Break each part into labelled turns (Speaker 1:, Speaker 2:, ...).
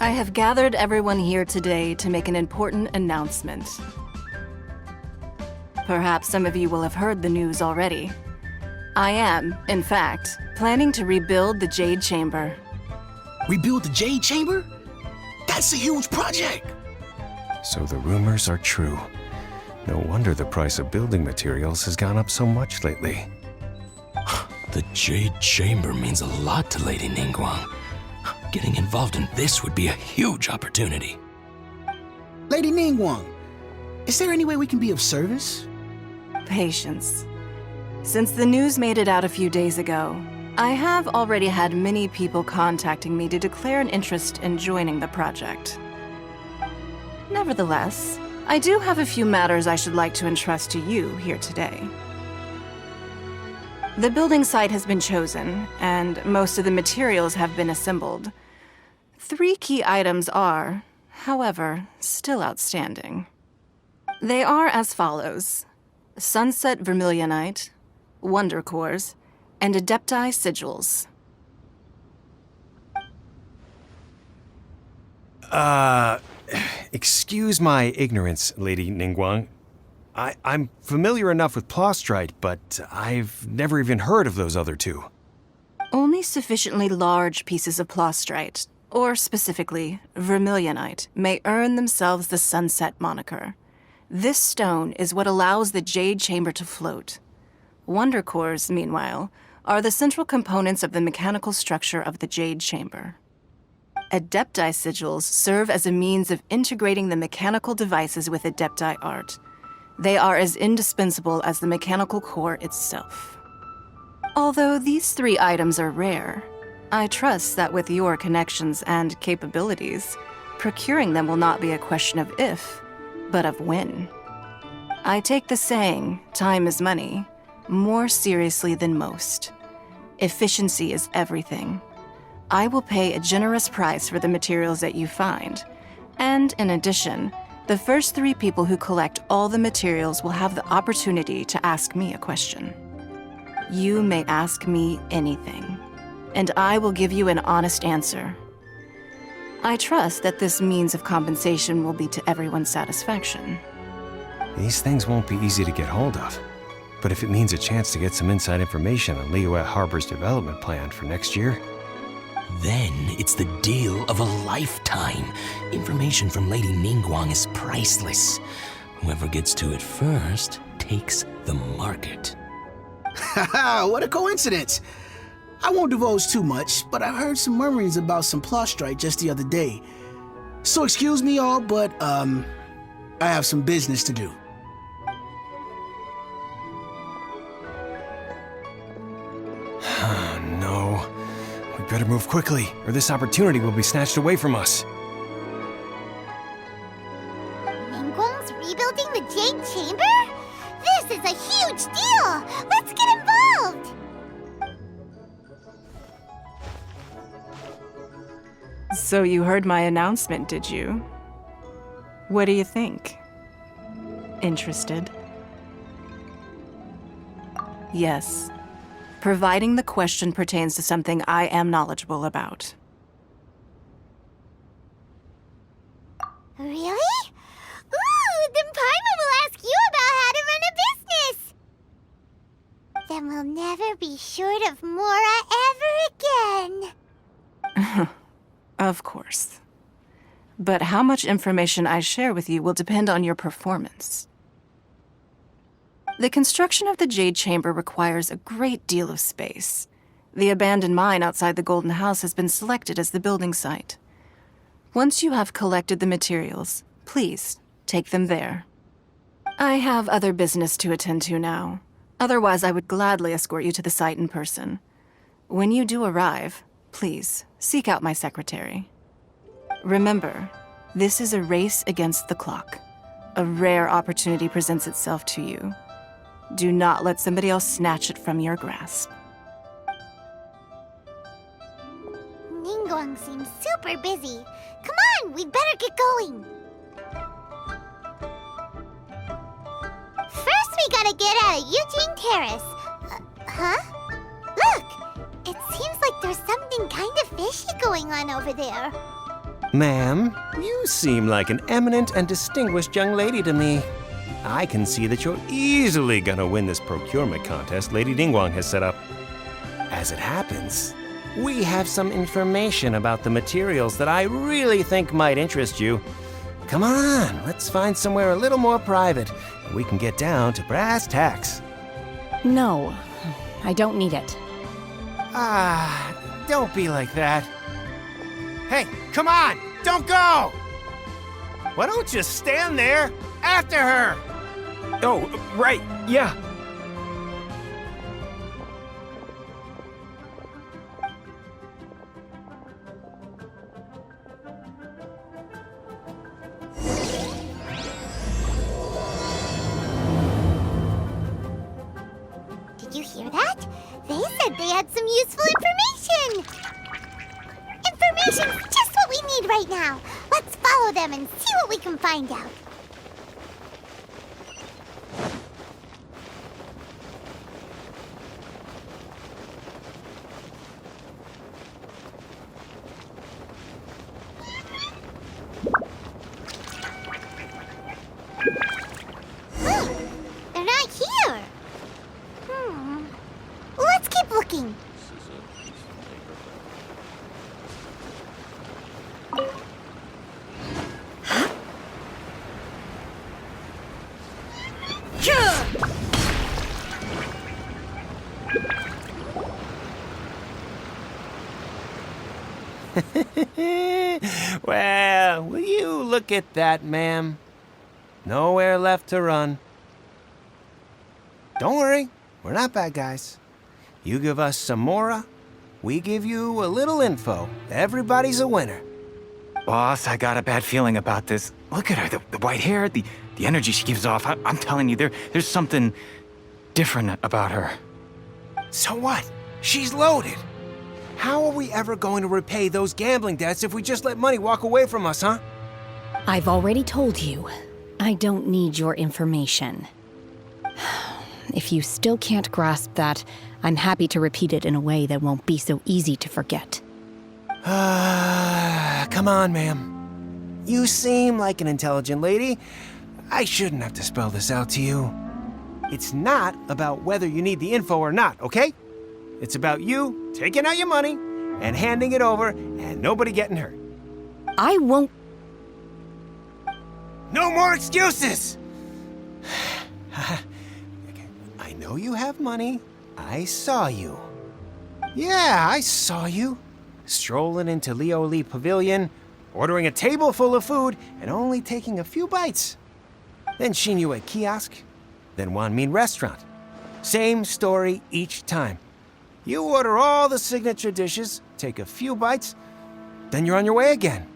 Speaker 1: I have gathered everyone here today to make an important announcement. Perhaps some of you will have heard the news already. I am, in fact, planning to rebuild the Jade Chamber.
Speaker 2: Rebuild the Jade Chamber? That's a huge project!
Speaker 3: So the rumors are true. No wonder the price of building materials has gone up so much lately.
Speaker 2: The Jade Chamber means a lot to Lady Ningguang. Getting involved in this would be a huge opportunity.
Speaker 4: Lady Ningguang, is there any way we can be of service?
Speaker 1: Patience. Since the news made it out a few days ago, I have already had many people contacting me to declare an interest in joining the project. Nevertheless, I do have a few matters I should like to entrust to you here today. The building site has been chosen, and most of the materials have been assembled. 3 key items are, however, still outstanding. They are as follows: Sunset Vermilionite, Wonder Cores, and Adepti Sigils.
Speaker 3: Excuse my ignorance, Lady Ningguang. I'm familiar enough with Plostrite, but I've never even heard of those other 2.
Speaker 1: Only sufficiently large pieces of Plostrite, or specifically Vermilionite, may earn themselves the Sunset moniker. This stone is what allows the Jade Chamber to float. Wonder Cores, meanwhile, are the central components of the mechanical structure of the Jade Chamber. Adepti Sigils serve as a means of integrating the mechanical devices with Adepti art. They are as indispensable as the mechanical core itself. Although these 3 items are rare, I trust that with your connections and capabilities, procuring them will not be a question of if, but of when. I take the saying, time is money, more seriously than most. Efficiency is everything. I will pay a generous price for the materials that you find, and in addition, the first 3 people who collect all the materials will have the opportunity to ask me a question. You may ask me anything, and I will give you an honest answer. I trust that this means of compensation will be to everyone's satisfaction.
Speaker 3: These things won't be easy to get hold of. But if it means a chance to get some inside information on Liyue Harbor's development plan for next year,
Speaker 2: Then it's the deal of a lifetime. Information from Lady Ningguang is priceless. Whoever gets to it first takes the market.
Speaker 4: Haha, what a coincidence! I won't divulge too much, but I heard some murmurings about some Plostrite just the other day. So excuse me all, but, I have some business to do.
Speaker 3: no. We better move quickly, or this opportunity will be snatched away from us.
Speaker 5: Ningguang's rebuilding the Jade Chamber? This is a huge deal! Let's get involved!
Speaker 1: So you heard my announcement, did you? What do you think? Interested? Yes. Providing the question pertains to something I am knowledgeable about.
Speaker 5: Really? Ooh, then Paimon will ask you about how to run a business! Then we'll never be short of Mora ever again.
Speaker 1: Of course. But how much information I share with you will depend on your performance. The construction of the Jade Chamber requires a great deal of space. The abandoned mine outside the Golden House has been selected as the building site. Once you have collected the materials, please take them there. I have other business to attend to now. Otherwise, I would gladly escort you to the site in person. When you do arrive, please seek out my secretary. Remember, this is a race against the clock. A rare opportunity presents itself to you. Do not let somebody else snatch it from your grasp.
Speaker 5: Ningguang seems super busy. Come on, we'd better get going. First, we gotta get out of Eugene Terrace. Huh? Look! It seems like there's something kind of fishy going on over there.
Speaker 3: Ma'am, you seem like an eminent and distinguished young lady to me. I can see that you're easily gonna win this procurement contest Lady Ningguang has set up. As it happens, we have some information about the materials that I really think might interest you. Come on, let's find somewhere a little more private, and we can get down to brass tacks.
Speaker 6: No, I don't need it.
Speaker 3: Don't be like that. Hey, come on! Don't go! Why don't you stand there after her?
Speaker 7: Oh, right, yeah.
Speaker 5: Did you hear that? They said they had some useful information! Information's just what we need right now. Let's follow them and see what we can find out. They're not here. Let's keep looking.
Speaker 3: Well, will you look at that, ma'am? Nowhere left to run. Don't worry, we're not bad guys. You give us some mora, we give you a little info. Everybody's a winner.
Speaker 7: Boss, I got a bad feeling about this. Look at her, the white hair, the energy she gives off. I'm telling you, there's something different about her.
Speaker 3: So what? She's loaded. How are we ever going to repay those gambling debts if we just let money walk away from us, huh?
Speaker 6: I've already told you, I don't need your information. If you still can't grasp that, I'm happy to repeat it in a way that won't be so easy to forget.
Speaker 3: Come on, ma'am. You seem like an intelligent lady. I shouldn't have to spell this out to you. It's not about whether you need the info or not, okay? It's about you taking out your money and handing it over and nobody getting hurt.
Speaker 6: I won't.
Speaker 3: No more excuses! I know you have money. I saw you. Yeah, I saw you. Strolling into Leo Lee Pavilion, ordering a table full of food, and only taking a few bites. Then Shinyu at kiosk, then Wanmin restaurant. Same story each time. You order all the signature dishes, take a few bites, then you're on your way again.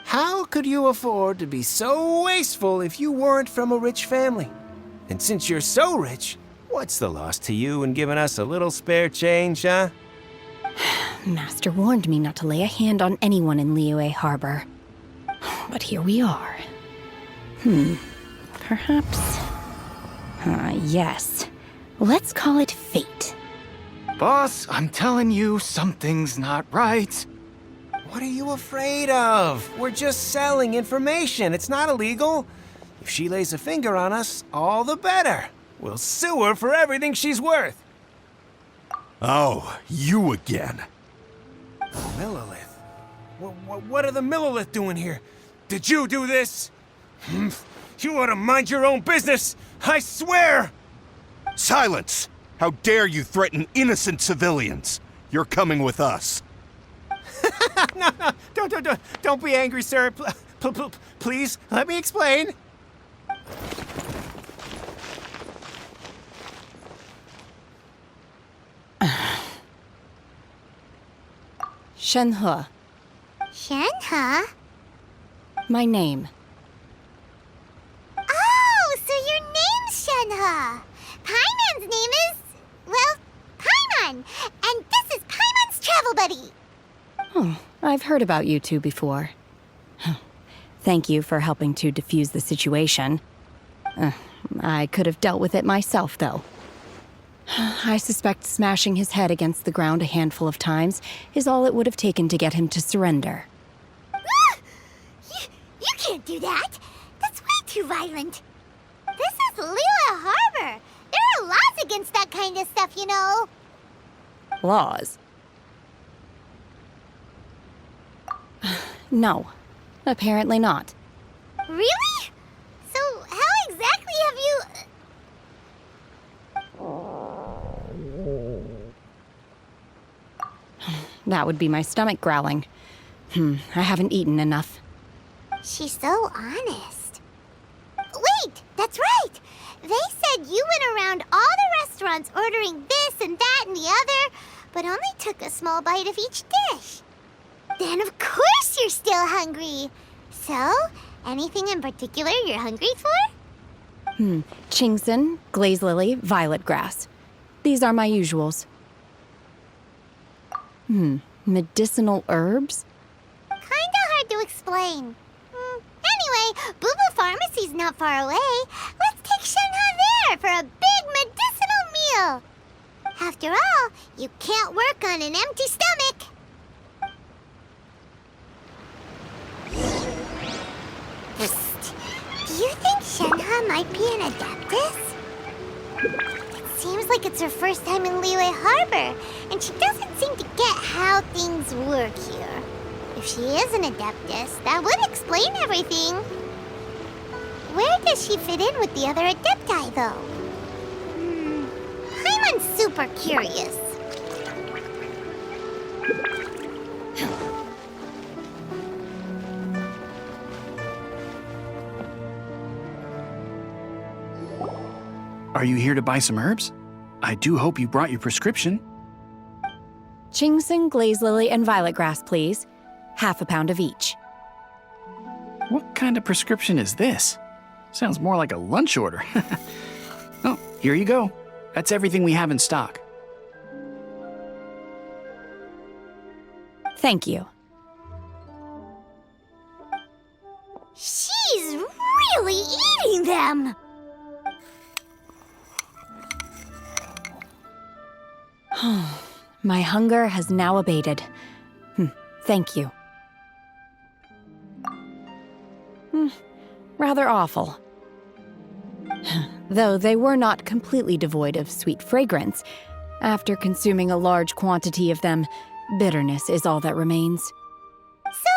Speaker 3: How could you afford to be so wasteful if you weren't from a rich family? And since you're so rich, what's the loss to you in giving us a little spare change, huh?
Speaker 6: Master warned me not to lay a hand on anyone in Liyue Harbor. But here we are. Perhaps... yes. Let's call it fate.
Speaker 7: Boss, I'm telling you, something's not right.
Speaker 3: What are you afraid of? We're just selling information. It's not illegal. If she lays a finger on us, all the better. We'll sue her for everything she's worth.
Speaker 8: Oh, you again.
Speaker 3: Millilith? What are the Millilith doing here? Did you do this? You ought to mind your own business, I swear!
Speaker 8: Silence! How dare you threaten innocent civilians? You're coming with us.
Speaker 3: No, don't be angry, sir. Please, let me explain.
Speaker 6: Shenhe,
Speaker 5: Shenhe?
Speaker 6: my name.
Speaker 5: Oh, so your name's Shenhe. Paimon's name is, well, Paimon. And this is Paimon's travel buddy.
Speaker 6: Oh, I've heard about you two before. Thank you for helping to defuse the situation. I could have dealt with it myself, though. I suspect smashing his head against the ground a handful of times is all it would have taken to get him to surrender.
Speaker 5: can't do that. That's way too violent. This is Lila Harbor. There are laws against that kind of stuff, you know.
Speaker 6: Laws? No, apparently not.
Speaker 5: Really? So how exactly have you...
Speaker 6: That would be my stomach growling. I haven't eaten enough.
Speaker 5: She's so honest. Wait, that's right. They said you went around all the restaurants ordering this and that and the other, but only took a small bite of each dish. Then of course you're still hungry. So, anything in particular you're hungry for?
Speaker 6: Chingson, glaze lily, violet grass. These are my usuals. Medicinal herbs?
Speaker 5: Kinda hard to explain. Anyway, Booba Pharmacy's not far away. Let's take Shenhe there for a big medicinal meal. After all, you can't work on an empty stomach. Psst. Do you think Shenhe might be an Adeptus? It seems like it's her first time in Liyue Harbor, and she doesn't seem to get how things work here. If she is an Adeptus, that would explain everything. Where does she fit in with the other Adepti, though? I'm super curious.
Speaker 9: Are you here to buy some herbs? I do hope you brought your prescription.
Speaker 6: Chingson, glaze lily, and violet grass, please. Half a pound of each.
Speaker 9: What kind of prescription is this? Sounds more like a lunch order. Oh, here you go. That's everything we have in stock.
Speaker 6: Thank you.
Speaker 5: She's really eating them!
Speaker 6: My hunger has now abated. Thank you. Rather awful. Though they were not completely devoid of sweet fragrance, after consuming a large quantity of them, bitterness is all that remains.
Speaker 5: So,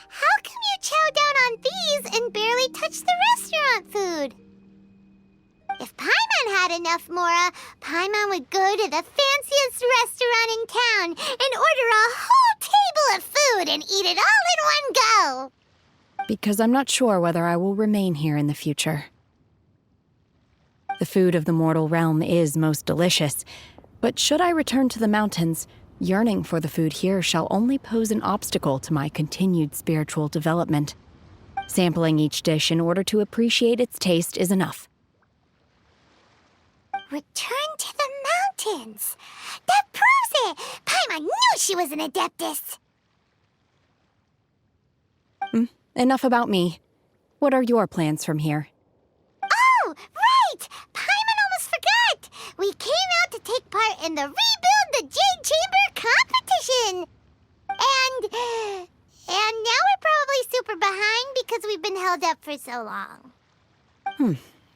Speaker 5: how come you chow down on these and barely touch the restaurant food? If Paimon had enough, Mora, Paimon would go to the fanciest restaurant in town and order a whole table of food and eat it all in one go.
Speaker 6: Because I'm not sure whether I will remain here in the future. The food of the mortal realm is most delicious, but should I return to the mountains, yearning for the food here shall only pose an obstacle to my continued spiritual development. Sampling each dish in order to appreciate its taste is enough.
Speaker 5: Return to the mountains. That proves it. Paimon knew she was an Adeptus.
Speaker 6: Enough about me. What are your plans from here?
Speaker 5: Oh, right! Paimon almost forgot! We came out to take part in the Rebuild the Jade Chamber competition! And now we're probably super behind because we've been held up for so long.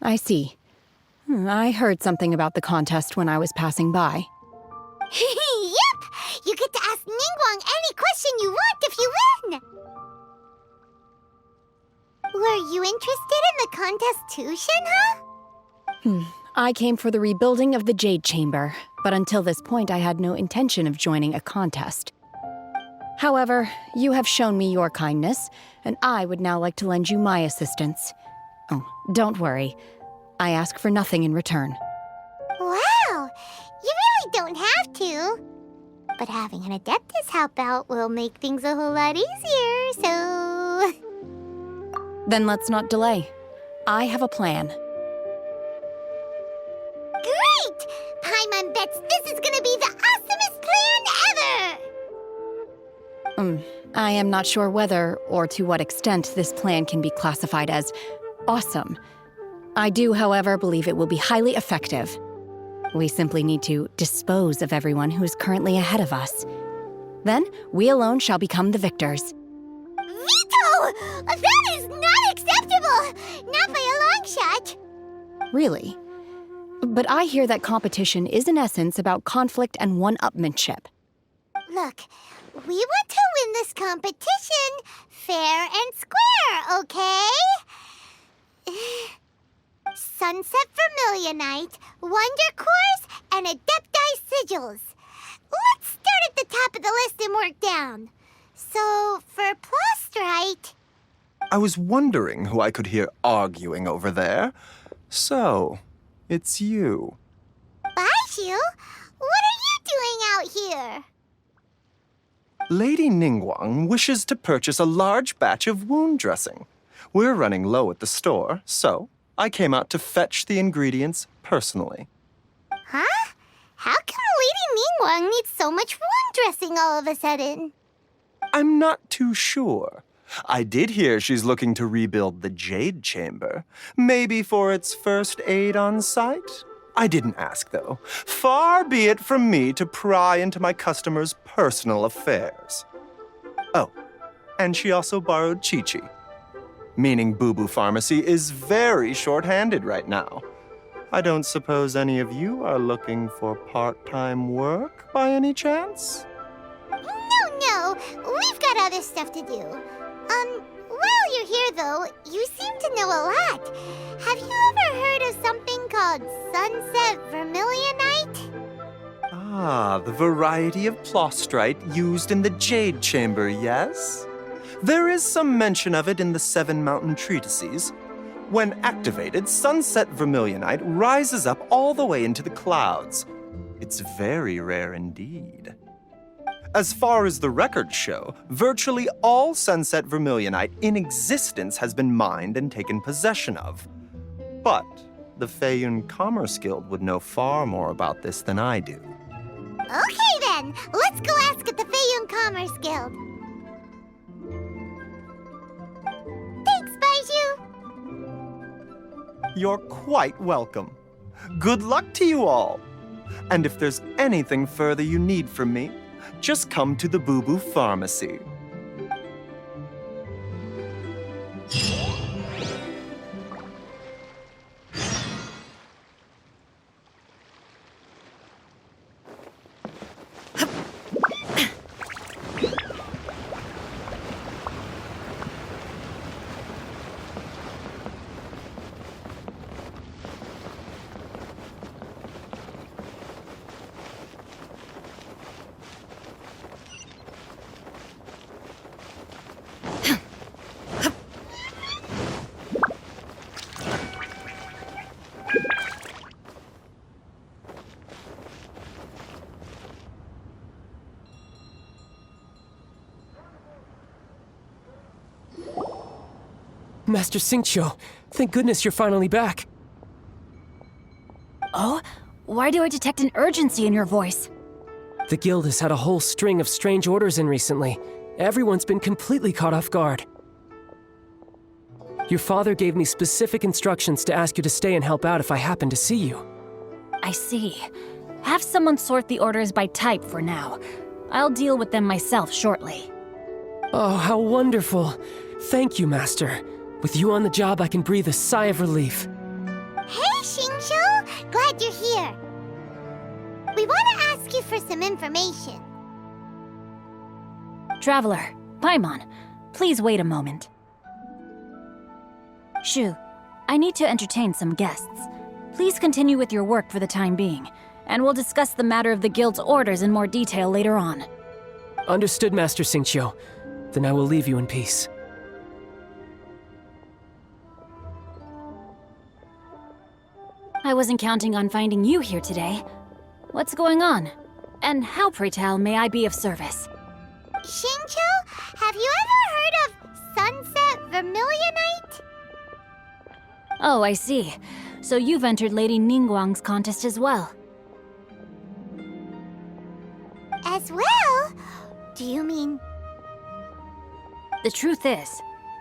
Speaker 6: I see. I heard something about the contest when I was passing by.
Speaker 5: Yep! You get to ask Ningguang any question you want if you win! Were you interested in the contest too, Shenhe?
Speaker 6: I came for the rebuilding of the Jade Chamber, but until this point I had no intention of joining a contest. However, you have shown me your kindness, and I would now like to lend you my assistance. Oh, don't worry. I ask for nothing in return.
Speaker 5: Wow! You really don't have to. But having an Adeptus help out will make things a whole lot easier, so...
Speaker 6: Then let's not delay. I have a plan.
Speaker 5: Great! Paimon bets this is gonna be the awesomest plan ever!
Speaker 6: I am not sure whether or to what extent this plan can be classified as awesome. I do, however, believe it will be highly effective. We simply need to dispose of everyone who is currently ahead of us. Then, we alone shall become the victors.
Speaker 5: Vito! That is not
Speaker 6: Really? But I hear that competition is in essence about conflict and one-upmanship.
Speaker 5: Look, we want to win this competition fair and square, okay? Sunset Vermilionite, Wonder Cores, and Adepti Sigils. Let's start at the top of the list and work down. So, for Plastrite...
Speaker 10: I was wondering who I could hear arguing over there. So, it's you.
Speaker 5: Baiju? What are you doing out here?
Speaker 10: Lady Ningguang wishes to purchase a large batch of wound dressing. We're running low at the store, so I came out to fetch the ingredients personally.
Speaker 5: Huh? How come Lady Ningguang needs so much wound dressing all of a sudden?
Speaker 10: I'm not too sure. I did hear she's looking to rebuild the Jade Chamber. Maybe for its first aid on site? I didn't ask, though. Far be it from me to pry into my customers' personal affairs. Oh, and she also borrowed Chi-Chi. Meaning Boo Boo Pharmacy is very short-handed right now. I don't suppose any of you are looking for part-time work by any chance?
Speaker 5: No, we've got other stuff to do. While you're here, though, you seem to know a lot. Have you ever heard of something called Sunset Vermilionite?
Speaker 10: Ah, the variety of Plastrite used in the Jade Chamber, yes? There is some mention of it in the Seven Mountain Treatises. When activated, Sunset Vermilionite rises up all the way into the clouds. It's very rare indeed. As far as the records show, virtually all Sunset Vermilionite in existence has been mined and taken possession of. But the Feiyun Commerce Guild would know far more about this than I do.
Speaker 5: Okay then, let's go ask at the Feiyun Commerce Guild. Thanks, Baiju.
Speaker 10: You're quite welcome. Good luck to you all. And if there's anything further you need from me, just come to the Boo Boo Pharmacy.
Speaker 11: Master Xingqiu, thank goodness you're finally back.
Speaker 6: Oh? Why do I detect an urgency in your voice?
Speaker 11: The guild has had a whole string of strange orders in recently. Everyone's been completely caught off guard. Your father gave me specific instructions to ask you to stay and help out if I happen to see you.
Speaker 6: I see. Have someone sort the orders by type for now. I'll deal with them myself shortly.
Speaker 11: Oh, how wonderful. Thank you, Master. With you on the job, I can breathe a sigh of relief.
Speaker 5: Hey, Xingqiu! Glad you're here. We want to ask you for some information.
Speaker 6: Traveler, Paimon, please wait a moment. Shu, I need to entertain some guests. Please continue with your work for the time being, and we'll discuss the matter of the guild's orders in more detail later on.
Speaker 11: Understood, Master Xingqiu. Then I will leave you in peace.
Speaker 6: I wasn't counting on finding you here today. What's going on? And how, pray tell, may I be of service?
Speaker 5: Xingqiu, have you ever heard of Sunset Vermilionite?
Speaker 6: Oh, I see. So you've entered Lady Ningguang's contest as well.
Speaker 5: As well? Do you mean...
Speaker 6: The truth is,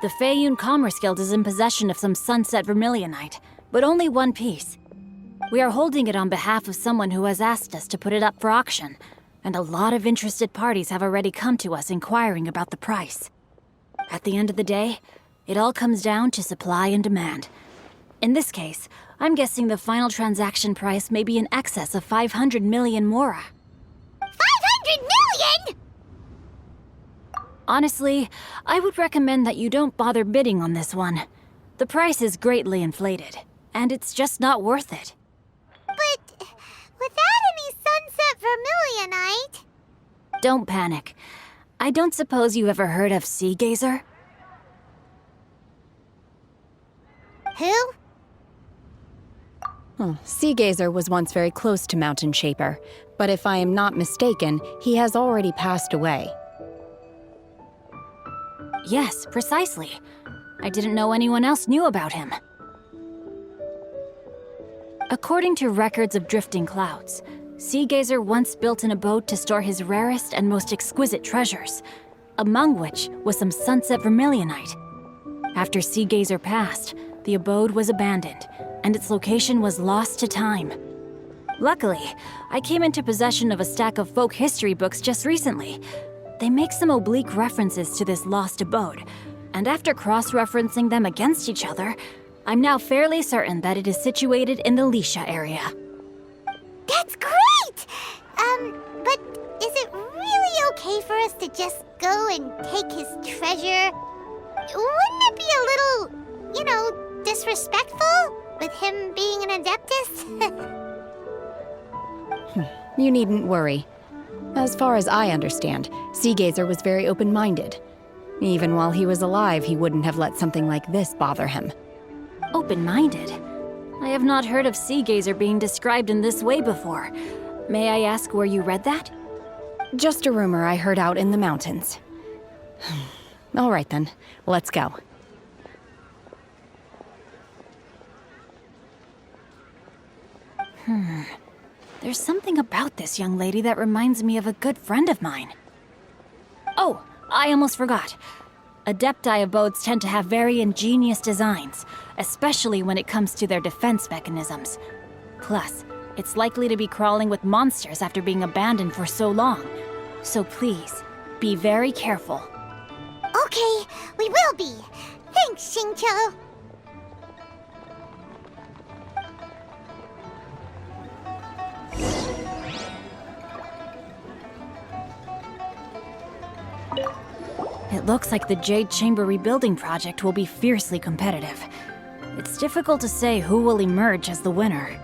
Speaker 6: the Feiyun Commerce Guild is in possession of some Sunset Vermilionite, but only one piece. We are holding it on behalf of someone who has asked us to put it up for auction, and a lot of interested parties have already come to us inquiring about the price. At the end of the day, it all comes down to supply and demand. In this case,
Speaker 12: I'm guessing the final transaction price may be in excess of 500 million mora.
Speaker 5: 500 million?!
Speaker 12: Honestly, I would recommend that you don't bother bidding on this one. The price is greatly inflated, and it's just not worth it.
Speaker 5: But without any sunset vermilionite...
Speaker 12: Don't panic. I don't suppose you ever heard of Sea Gazer?
Speaker 5: Who?
Speaker 6: Sea Gazer was once very close to Mountain Shaper, but if I am not mistaken, he has already passed away.
Speaker 12: Yes, precisely. I didn't know anyone else knew about him. According to records of drifting clouds, Sea Gazer once built an abode to store his rarest and most exquisite treasures, among which was some sunset vermilionite. After Sea Gazer passed, the abode was abandoned, and its location was lost to time. Luckily, I came into possession of a stack of folk history books just recently. They make some oblique references to this lost abode, and after cross-referencing them against each other, I'm now fairly certain that it is situated in the Lisha area.
Speaker 5: That's great! But is it really okay for us to just go and take his treasure? Wouldn't it be a little, disrespectful? With him being an Adeptus?
Speaker 6: You needn't worry. As far as I understand, Sea Gazer was very open-minded. Even while he was alive, he wouldn't have let something like this bother him.
Speaker 12: Open-minded? I have not heard of Sea Gazer being described in this way before. May I ask where you read that?
Speaker 6: Just a rumor I heard out in the mountains. All right then, let's go.
Speaker 12: There's something about this young lady that reminds me of a good friend of mine. Oh, I almost forgot. Adepti abodes tend to have very ingenious designs, especially when it comes to their defense mechanisms. Plus, it's likely to be crawling with monsters after being abandoned for so long. So please, be very careful.
Speaker 5: Okay, we will be. Thanks, Xingqiu.
Speaker 12: It looks like the Jade Chamber rebuilding project will be fiercely competitive. It's difficult to say who will emerge as the winner.